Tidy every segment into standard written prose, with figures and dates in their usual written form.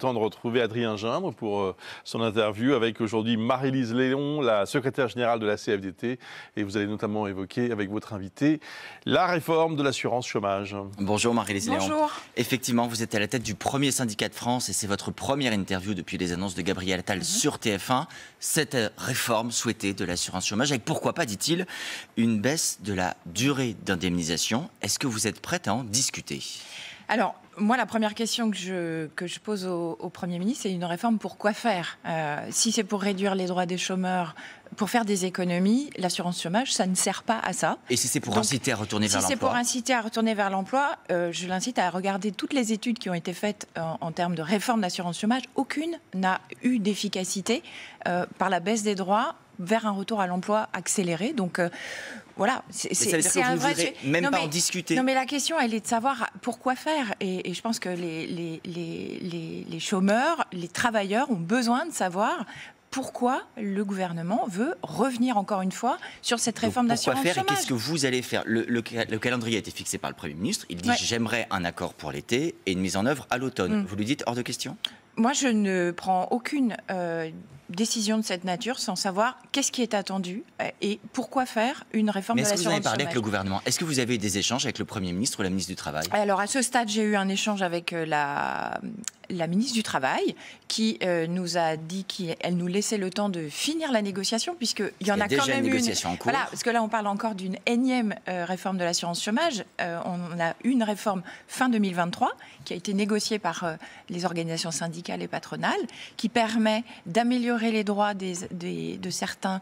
Temps de retrouver Adrien Gindre pour son interview avec aujourd'hui Marie-Lise Léon, la secrétaire générale de la CFDT. Et vous allez notamment évoquer avec votre invité la réforme de l'assurance chômage. Bonjour Marie-Lise Léon. Bonjour. Effectivement, vous êtes à la tête du premier syndicat de France et c'est votre première interview depuis les annonces de Gabriel Attal sur TF1. Cette réforme souhaitée de l'assurance chômage avec pourquoi pas, dit-il, une baisse de la durée d'indemnisation. Est-ce que vous êtes prête à en discuter ? Alors, moi, la première question que je pose au Premier ministre, c'est une réforme pour quoi faire ? Si c'est pour réduire les droits des chômeurs, pour faire des économies, l'assurance chômage, ça ne sert pas à ça. Et si c'est pour inciter à retourner vers l'emploi ? Si c'est pour inciter à retourner vers l'emploi, je l'incite à regarder toutes les études qui ont été faites en termes de réforme de l'assurance chômage. Aucune n'a eu d'efficacité par la baisse des droits vers un retour à l'emploi accéléré. Donc, voilà, c'est un vrai sujet. Même pas en discuter. Non, mais la question, elle est de savoir pourquoi faire. Et je pense que les chômeurs, les travailleurs ont besoin de savoir pourquoi le gouvernement veut revenir encore une fois sur cette réforme d'assurance chômage. Pourquoi faire et qu'est-ce que vous allez faire ? Le calendrier a été fixé par le Premier ministre. Il dit j'aimerais un accord pour l'été et une mise en œuvre à l'automne. Vous lui dites hors de question ? Moi, je ne prends aucune décision de cette nature sans savoir qu'est-ce qui est attendu et pourquoi faire une réforme de l'assurance chômage. Est-ce que vous avez parlé avec le gouvernement ? Est-ce que vous avez eu des échanges avec le Premier ministre ou la ministre du Travail ? Alors, à ce stade, j'ai eu un échange avec la ministre du Travail qui nous a dit qu'elle nous laissait le temps de finir la négociation puisqu'il y en a quand même une. En cours. Voilà, parce que là, on parle encore d'une énième réforme de l'assurance chômage. On a une réforme fin 2023 qui a été négociée par les organisations syndicales et patronales qui permet d'améliorer les droits de certains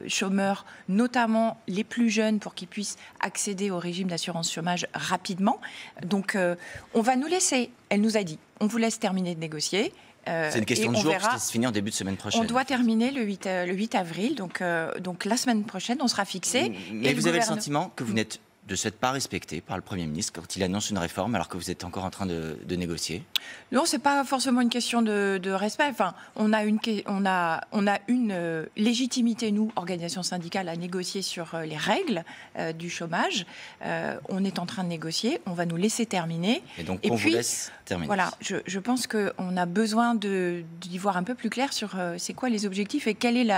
chômeurs, notamment les plus jeunes, pour qu'ils puissent accéder au régime d'assurance chômage rapidement. Donc, on va nous laisser, elle nous a dit, on vous laisse terminer de négocier. C'est une question de jour, parce que ça se finit en début de semaine prochaine. On doit terminer le 8 avril, donc la semaine prochaine, on sera fixé. Mais vous avez le sentiment que vous n'êtes de cette pas respecté par le Premier ministre quand il annonce une réforme alors que vous êtes encore en train de négocier ? Non, c'est pas forcément une question de respect. Enfin, on a une légitimité, nous, organisation syndicale, à négocier sur les règles du chômage. On est en train de négocier, on va nous laisser terminer. Et donc, on vous laisse terminer. Voilà, je pense qu'on a besoin d'y voir un peu plus clair sur c'est quoi les objectifs et quelle est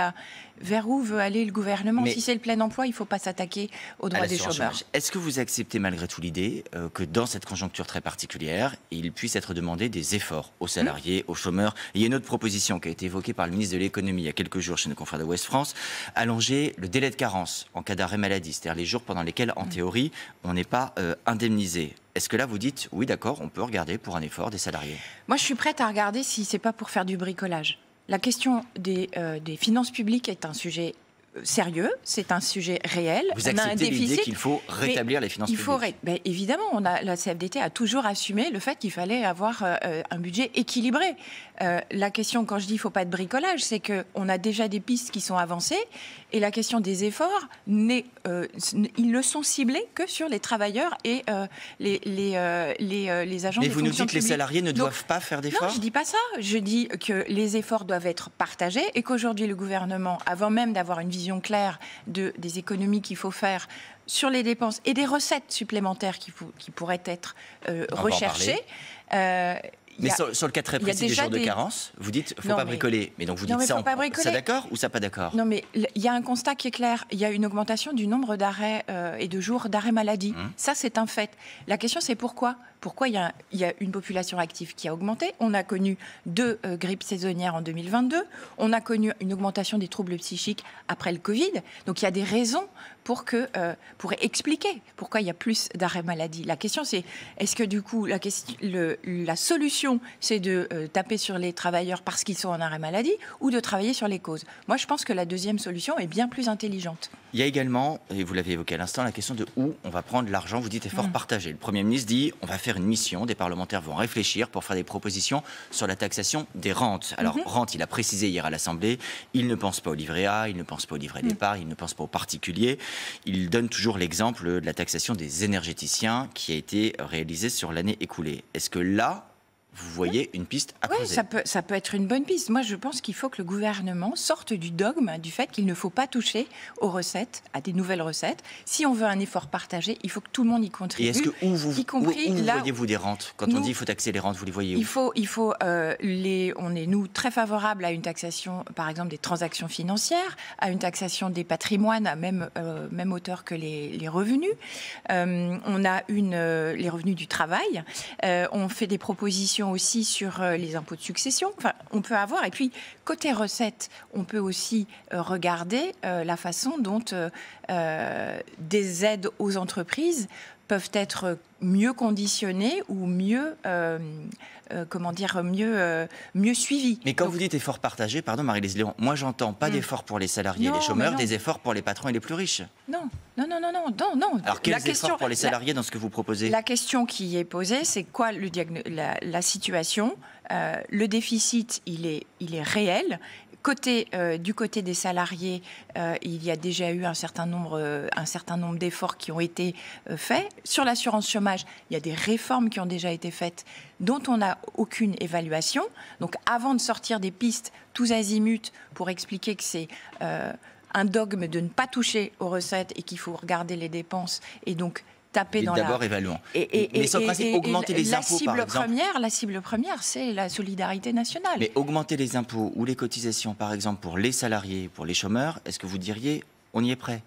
vers où veut aller le gouvernement. Si c'est le plein emploi, il ne faut pas s'attaquer aux droits des chômeurs. Est-ce que vous acceptez malgré tout l'idée que dans cette conjoncture très particulière, il puisse être demandé des efforts aux salariés, aux chômeurs ? Il y a une autre proposition qui a été évoquée par le ministre de l'économie il y a quelques jours chez nos confrères de Ouest France, allonger le délai de carence en cas d'arrêt maladie, c'est-à-dire les jours pendant lesquels, en théorie, on n'est pas indemnisé. Est-ce que là, vous dites, oui, d'accord, on peut regarder pour un effort des salariés ? Moi, je suis prête à regarder si ce n'est pas pour faire du bricolage. La question des finances publiques est un sujet sérieux, c'est un sujet réel. Vous acceptez l'idée qu'il faut rétablir les finances publiques ? Évidemment, la CFDT a toujours assumé le fait qu'il fallait avoir un budget équilibré. La question, quand je dis qu'il ne faut pas de bricolage, c'est qu'on a déjà des pistes qui sont avancées et la question des efforts, ils ne sont ciblés que sur les travailleurs et les agents Mais des fonctions publiques. vous nous dites que les salariés ne doivent pas faire d'efforts ? Non, je ne dis pas ça. Je dis que les efforts doivent être partagés et qu'aujourd'hui, le gouvernement, avant même d'avoir une vision claire des économies qu'il faut faire sur les dépenses et des recettes supplémentaires qui pourraient être recherchées. Mais sur le cas très précis des jours de carence, vous dites qu'il ne faut pas bricoler. Mais donc vous dites ça d'accord ou ça pas d'accord ? Non, mais il y a un constat qui est clair. Il y a une augmentation du nombre d'arrêts et de jours d'arrêt maladie. Ça, c'est un fait. La question, c'est pourquoi ? Pourquoi il y a une population active qui a augmenté ? On a connu 2 grippes saisonnières en 2022. On a connu une augmentation des troubles psychiques après le Covid. Donc il y a des raisons pour expliquer pourquoi il y a plus d'arrêts maladie. La question, c'est est-ce que du coup, la solution, c'est de taper sur les travailleurs parce qu'ils sont en arrêt maladie ou de travailler sur les causes ? Moi, je pense que la deuxième solution est bien plus intelligente. Il y a également, et vous l'avez évoqué à l'instant, la question de où on va prendre l'argent. Vous dites effort partagé. Le Premier ministre dit on va faire une mission, des parlementaires vont réfléchir pour faire des propositions sur la taxation des rentes. Alors, rente, il a précisé hier à l'Assemblée, il ne pense pas au livret A, il ne pense pas au livret d'épargne, il ne pense pas aux particuliers. Il donne toujours l'exemple de la taxation des énergéticiens qui a été réalisée sur l'année écoulée. Est-ce que là, vous voyez une piste à Oui, creuser. ça peut être une bonne piste. Moi, je pense qu'il faut que le gouvernement sorte du dogme du fait qu'il ne faut pas toucher aux recettes, à des nouvelles recettes. Si on veut un effort partagé, il faut que tout le monde y contribue. Et est-ce que où voyez-vous des rentes? Quand on dit qu'il faut taxer les rentes, vous les voyez où? On est, nous, très favorables à une taxation, par exemple, des transactions financières, à une taxation des patrimoines à même hauteur que les revenus. On a les revenus du travail. On fait des propositions aussi sur les impôts de succession. Enfin, on peut avoir. Et puis, côté recettes, on peut aussi regarder la façon dont des aides aux entreprises peuvent être mieux conditionnées ou mieux suivies. Mais quand vous dites effort partagé, pardon Marie-Lise Léon, moi j'entends pas d'efforts pour les salariés et les chômeurs, des efforts pour les patrons et les plus riches. Non. Alors quels efforts pour les salariés dans ce que vous proposez? La question qui est posée, c'est quoi la situation? Le déficit, il est réel. Du côté des salariés, il y a déjà eu un certain nombre d'efforts qui ont été faits. Sur l'assurance chômage, il y a des réformes qui ont déjà été faites dont on n'a aucune évaluation. Donc avant de sortir des pistes tous azimuts pour expliquer que c'est un dogme de ne pas toucher aux recettes et qu'il faut regarder les dépenses et donc taper dans d'abord évaluons. Mais sur le principe, augmenter les impôts, par exemple. La cible première, c'est la solidarité nationale. Mais augmenter les impôts ou les cotisations, par exemple, pour les salariés, pour les chômeurs, est-ce que vous diriez, on y est prêt?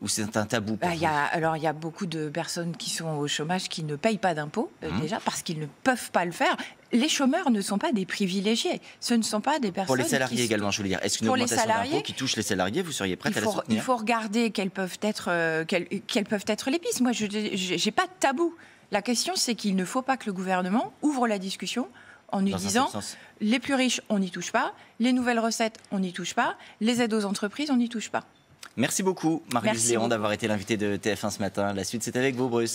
Ou c'est un tabou pour vous? Il y a beaucoup de personnes qui sont au chômage qui ne payent pas d'impôts, déjà, parce qu'ils ne peuvent pas le faire. Les chômeurs ne sont pas des privilégiés. Ce ne sont pas des personnes. Pour les salariés également, je veux dire. Est-ce qu'une augmentation d'impôts qui touche les salariés, vous seriez prête à la soutenir? Il faut regarder quelles peuvent être les pistes. Moi, je n'ai pas de tabou. La question, c'est qu'il ne faut pas que le gouvernement ouvre la discussion en nous disant les plus riches, on n'y touche pas, les nouvelles recettes, on n'y touche pas, les aides aux entreprises, on n'y touche pas. Merci beaucoup, Marie-Lise Léon, d'avoir été l'invitée de TF1 ce matin. La suite, c'est avec vous, Bruce.